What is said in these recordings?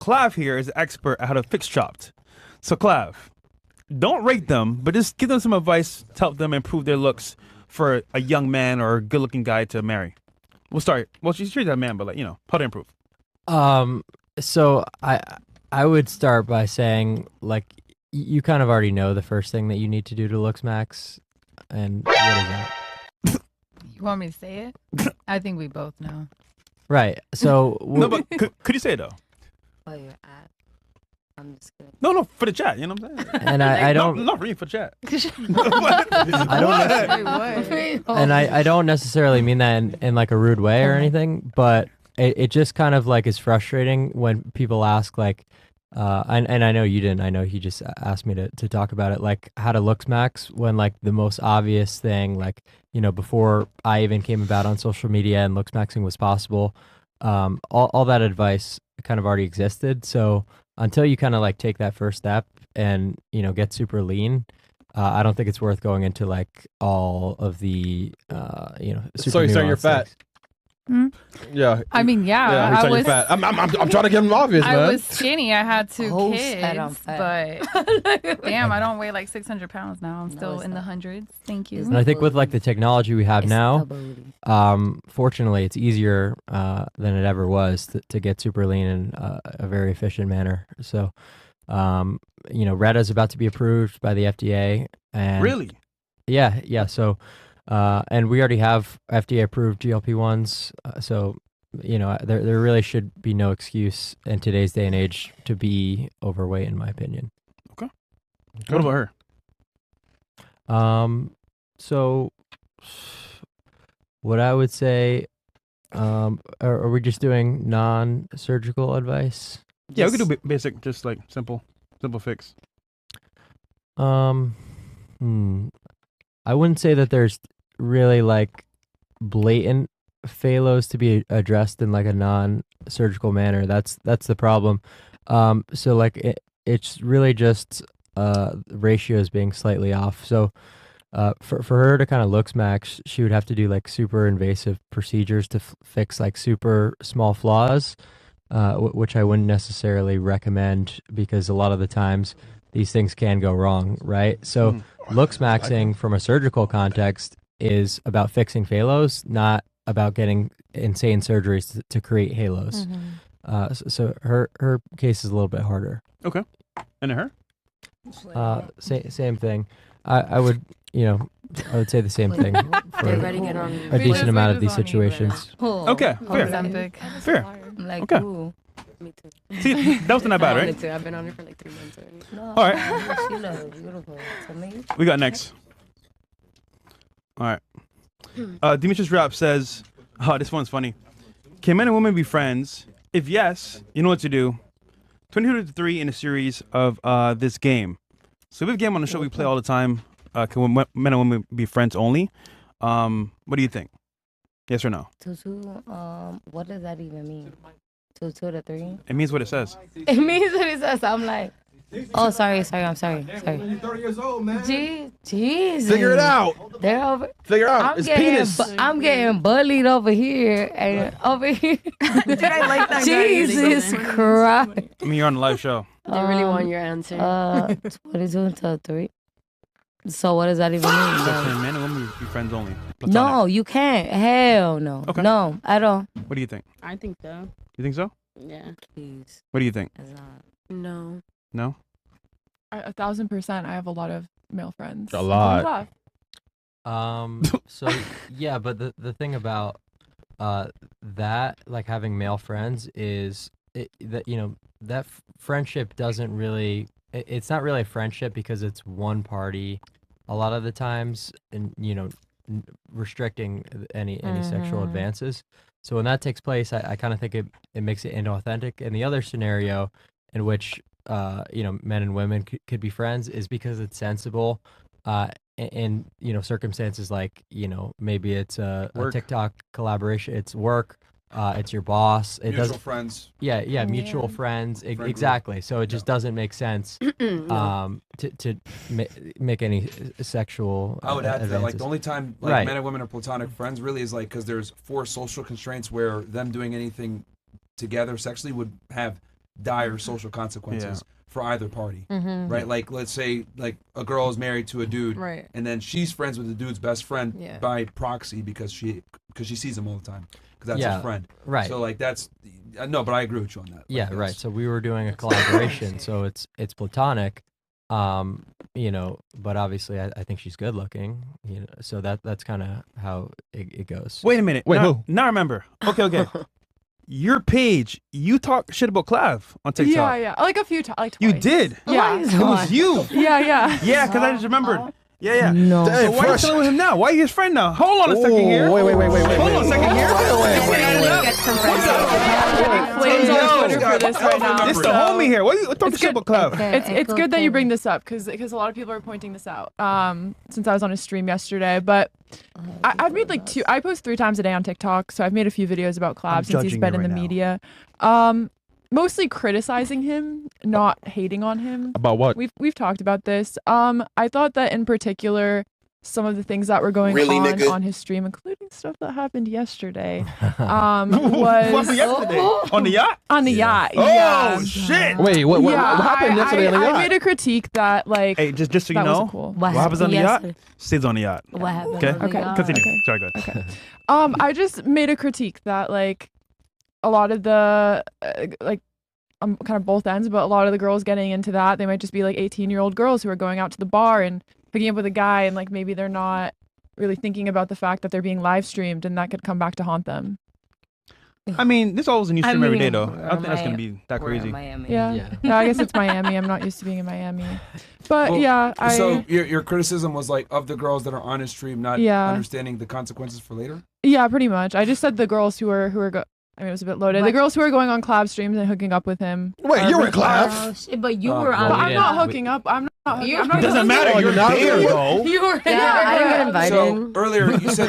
Clav here is an expert at how to fix Chopped. So Clav, don't rate them, but just give them some advice to help them improve their looks for a young man or a good-looking guy to marry. We'll start. Well, she's a man, but how to improve. So I would start by saying, like, you kind of already know the first thing that you need to do to looks max, and what is that? You want me to say it? I think we both know. Right. So No, but could you say it though? Oh, you're at. I'm just kidding. No, for the chat. You know what I'm saying? and I don't. Not reading for chat. I don't. And I don't necessarily mean that in like a rude way or anything, but it just kind of like is frustrating when people ask like, and I know you didn't. I know he just asked me to talk about it, like how to looks max when like the most obvious thing, like, before I even came about on social media and looks maxing was possible, all that advice kind of already existed. So until you kind of like take that first step and, get super lean, I don't think it's worth going into like all of the, super So you're saying you're fat? Hmm? Yeah. I mean, Yeah, I was. fat. I'm trying to get him obvious, man. I was skinny. I had two Who kids, said I'm fat? but damn, I don't weigh like 600 pounds now. I'm still it's in the not. hundreds. Thank you. And I think with like the technology we have It's now, the booty. fortunately, it's easier than it ever was to get super lean in a very efficient manner. So, Retta is about to be approved by the FDA. And Really? Yeah. So, and we already have FDA approved GLP-1s. So, there really should be no excuse in today's day and age to be overweight, in my opinion. Okay. What about her? So what I would say, are we just doing non-surgical advice? Yeah, we could do basic, just like simple fix. I wouldn't say that there's really like blatant phalos to be addressed in like a non-surgical manner. That's the problem. So like it's really just ratios being slightly off. So for her to kind of looks max, she would have to do like super invasive procedures to fix like super small flaws, which I wouldn't necessarily recommend because a lot of the times these things can go wrong, right? So looks maxing from a surgical context is about fixing phalos, not about getting insane surgeries to create halos. So her case is a little bit harder. Okay. And her? Same thing. I would say the same thing They're ready to for get on. a decent amount of these situations. Okay, fair. Ozempic. Fair. I'm like, Okay. ooh. Me too. See, that was not bad, I right? wanted to. I've been on it for like 3 months already. No, All right. she looks beautiful to me. We got next. All right. Demetrius Rap says, oh, this one's funny. Can men and women be friends? If yes, you know what to do. 22 to 3 in a series of this game. So we have a game on the show we play all the time. Can men and women be friends only? What do you think? Yes or no? 2-2. What does that even mean? 2-2 to 3. It means what it says. It means what it says. I'm like, oh, sorry. I'm sorry. You're 30 years old, man. Jesus. Figure it out. They're over. Figure it out. It's penis. I'm getting bullied over here and over here. Did I like that guy? Jesus Christ. I mean, you're on a live show. I really want your answer. 22 to 3. So what does that even mean? So then? can men and women be friends only? No, you can't. Hell no. Okay. No, at all. What do you think? I think so. You think so? Yeah. Please. What do you think? It's not. No. No? 1,000%. I have a lot of male friends. A lot. So yeah, but the thing about that, like having male friends, is that friendship doesn't really. It's not really a friendship because it's one party, a lot of the times, and restricting any sexual advances. So when that takes place, I kind of think it makes it inauthentic. And the other scenario in which men and women could be friends is because it's sensible. In circumstances like maybe it's a TikTok collaboration, it's work, it's your boss, it mutual doesn't friends. yeah mutual friends, exactly. So it just doesn't make sense to make any sexual I would add to that, like advances. the only time Right. men and women are platonic friends really is like because there's 4 social constraints where them doing anything together sexually would have dire social consequences for either party, right? Like, let's say like a girl is married to a dude, Right. and then she's friends with the dude's best friend Yeah. by proxy because she sees him all the time because that's Yeah, his friend. right. So like that's no, but I agree with you on that. Like, Yeah, that's- right. So we were doing a collaboration, so it's platonic, you know. But obviously, I think she's good looking, you know. So that's kind of how it goes. Wait a minute. Wait, now, who? now I remember. Okay. Your page, you talk shit about Clav on TikTok. Yeah. Like a few times. Like twice. You did. Yeah. It was you. Yeah. Yeah, because I just remembered. Yeah. No. So why are you chilling with him now? Why are you his friend now? Hold on a second here. Wait. Hold on a second here. Flames on Twitter for this right now. It's the homie here. What are you talking shit about Clav? It's good that you bring this up because a lot of people are pointing this out. Since I was on a stream yesterday, but I've made like I post 3 times a day on TikTok, so I've made a few videos about Clav since he's judging been you in the right now. media. Mostly criticizing him, not hating on him. About what? We've talked about this. I thought that in particular, some of the things that were going on his stream, including stuff that happened yesterday, What was happened yesterday? On the yacht? on the yacht. Oh, Yeah. shit. Wait, what Yeah, happened yesterday on the I yacht? made a critique that like Hey, just so you that know, wasn't cool. what happens on the yacht yesterday? stays on the yacht. What happened? Okay? on the Okay. yacht? Continue. Okay. Sorry, go ahead. Okay. I just made a critique that like a lot of the kind of both ends, but a lot of the girls getting into that, they might just be like 18-year-old girls who are going out to the bar and picking up with a guy, and like maybe they're not really thinking about the fact that they're being live streamed, and that could come back to haunt them. I mean, this always a new I stream every day, mean, though. we're I don't think that's in going to be that We're in crazy. Miami. Yeah. I guess it's Miami. I'm not used to being in Miami. But Well, yeah, So your criticism was like of the girls that are on his stream not Yeah. understanding the consequences for later. yeah, pretty much. I just said the girls who are I mean, it was a bit loaded. The What? girls who are going on Clav streams and hooking up with him. Wait, you were in class? Oh, shit, but you Oh, were well, on. But we I'm didn't. not hooking up. I'm not. You're- I'm not It doesn't matter. Oh, You're you're not there, there. though. You were. Yeah, I didn't get invited. So earlier you said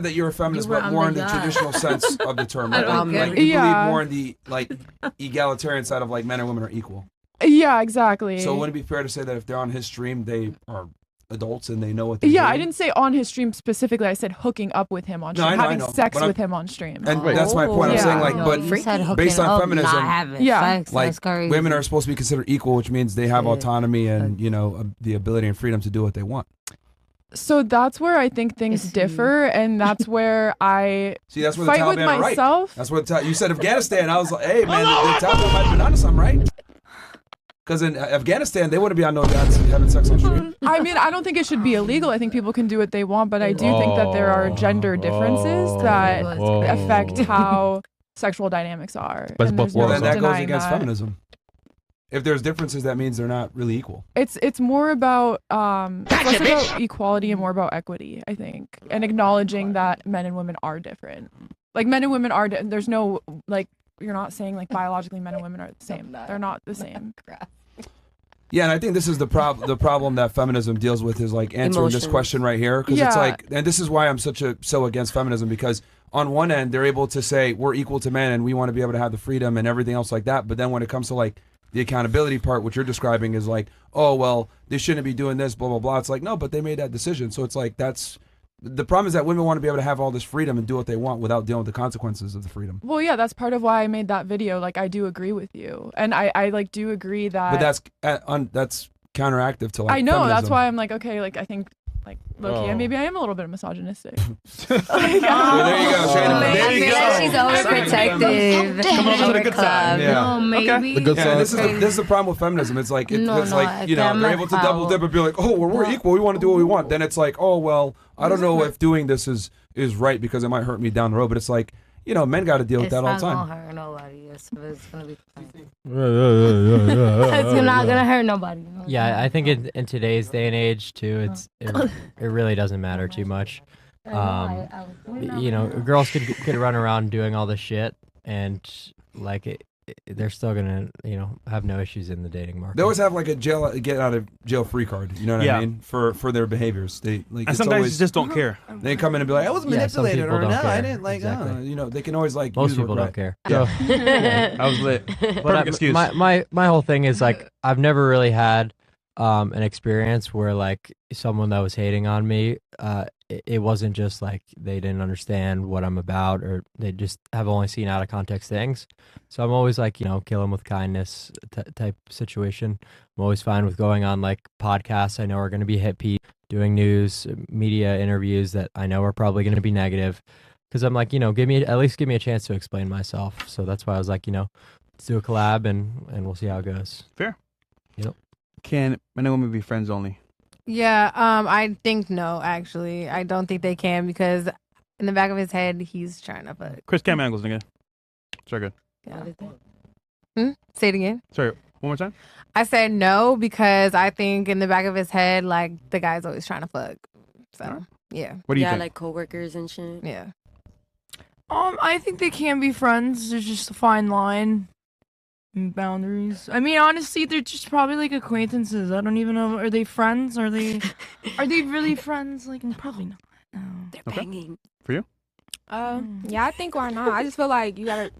that you're a feminist, You were but on more the in the yacht. traditional sense of the term. Right? don't Like get you it. Yeah. believe more in the like egalitarian side of like men and women are equal. Yeah, exactly. So wouldn't it be fair to say that if they're on his stream, they are adults and they know what they're Yeah, doing? I didn't say on his stream specifically. I said hooking up with him on No, stream, I know, I having know, sex but I'm- with him on stream. And that's my point. I'm Yeah. saying like, No, but you said hooking based on up, feminism, not having Yeah. sex. like That's crazy. women are supposed to be considered equal, which means they have Yeah. autonomy and the ability and freedom to do what they want. So that's where I think things It's- differ, and that's where I See, that's where the fight with Taliban are right. myself. That's what you said. Afghanistan. I was like, hey man, the Taliban might have been onto something, right? Because in Afghanistan, they wouldn't be on no yachts having sex on stream. I mean, I don't think it should be illegal. I think people can do what they want, but I do think that there are gender differences that Whoa. affect how sexual dynamics are. But- And there's Well, no then that goes denying against that. feminism. If there's differences, that means they're not really equal. It's more about it's less about equality and more about equity, I think, and acknowledging that men and women are different. Like men and women are. There's no like you're not saying like biologically men and women are the same. They're not the same. Yeah, and I think this is the problem that feminism deals with is like answering this Emotions. question right here because it's Yeah. like, and this is why I'm so against feminism because on one end they're able to say we're equal to men and we want to be able to have the freedom and everything else like that, but then when it comes to like the accountability part, what you're describing is like, oh well, they shouldn't be doing this, blah blah blah. It's like no, but they made that decision, so it's like that's the problem is that women want to be able to have all this freedom and do what they want without dealing with the consequences of the freedom. Well, yeah, that's part of why I made that video. Like, I do agree with you, and I like do agree that. But that's counteractive to like. I know. That's feminism. why I'm like, okay, like I think, like low-key, and maybe I am a little bit misogynistic. So there you go, Shayna. I There you feel go. like she's overprotective. Come on to the good side. Yeah. No, maybe. The good Yeah, side. this is the problem with feminism. It's like it's No, like no, they're I'm able to not double dip and be like, oh, well, we're equal. We want to do what we want. Then it's like, oh well, I don't know if doing this is right because it might hurt me down the road. But it's like men got to deal with It's that all not the time. gonna hurt nobody. It's gonna be fine. It's not gonna hurt nobody. Yeah, I think in today's day and age too, it really doesn't matter too much. Girls could run around doing all this shit, and like they're still gonna have no issues in the dating market. They always have like a get out of jail free card. You know what Yeah. I mean? For their behaviors. They like And it's sometimes always you just don't care. they come in and be like, I was Yeah, some manipulated people or don't no, I care. didn't like. Exactly. They can always like Most use people don't regret. care. I was lit. But Perfect excuse. my whole thing is like I've never really had an experience where like someone that was hating on me, it wasn't just like they didn't understand what I'm about, or they just have only seen out of context things. So I'm always like, kill them with kindness type situation. I'm always fine with going on like podcasts I know are going to be hit piece, doing news, media interviews that I know are probably going to be negative. Because I'm like, at least give me a chance to explain myself. So that's why I was like, let's do a collab and we'll see how it goes. Fair. Yep. Can men and women be friends only? Yeah, I think no, actually. I don't think they can because in the back of his head, he's trying to fuck. Chris Cam Angles again. Sorry, good. Yeah. Say it again. Sorry, one more time. I said no because I think in the back of his head, like, the guy's always trying to fuck. So, yeah. What do you think? like coworkers and shit. Yeah. I think they can be friends. There's just a fine line and boundaries. I mean, honestly, they're just probably like acquaintances. I don't even know. Are they friends? Are they really friends? Like, probably not. No. They're banging. For you? Yeah, I think why not? I just feel like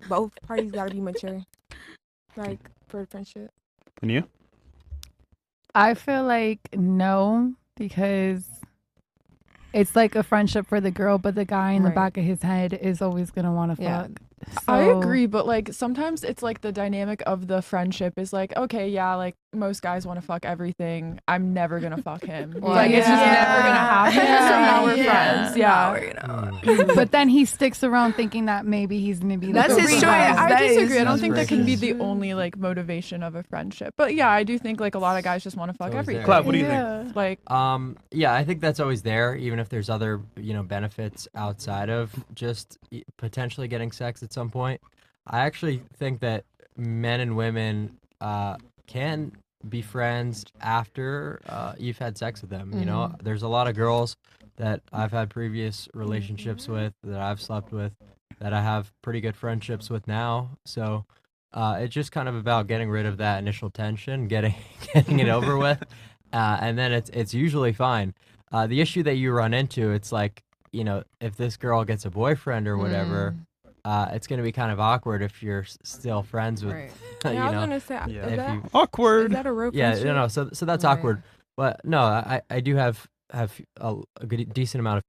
both parties gotta be mature, like for friendship. And you? I feel like no, because it's like a friendship for the girl, but the guy in the back of his head is always gonna want to fuck. So, I agree, but like sometimes it's like the dynamic of the friendship is like, okay, yeah, like most guys want to fuck everything. I'm never gonna fuck him. Like it's just never gonna happen. So now we're friends. Yeah. but then he sticks around thinking that maybe he's gonna be. That's the his real choice. guy. I disagree. I don't That's think that right. can be the only like motivation of a friendship. But yeah, I do think like a lot of guys just want to fuck always everything. there. Clap, what do you think? Like, Yeah, I think that's always there, even if there's other, benefits outside of just potentially getting sex at some point. I actually think that men and women can be friends after you've had sex with them. There's a lot of girls that I've had previous relationships with, that I've slept with, that I have pretty good friendships with now. So it's just kind of about getting rid of that initial tension, getting it over with, and then it's usually fine. The issue that you run into, it's like, if this girl gets a boyfriend or whatever, it's going to be kind of awkward if you're still friends with, Yeah, I was gonna say, is that, Awkward. is that a real yeah, friendship? so that's awkward. But no, I do have a good decent amount of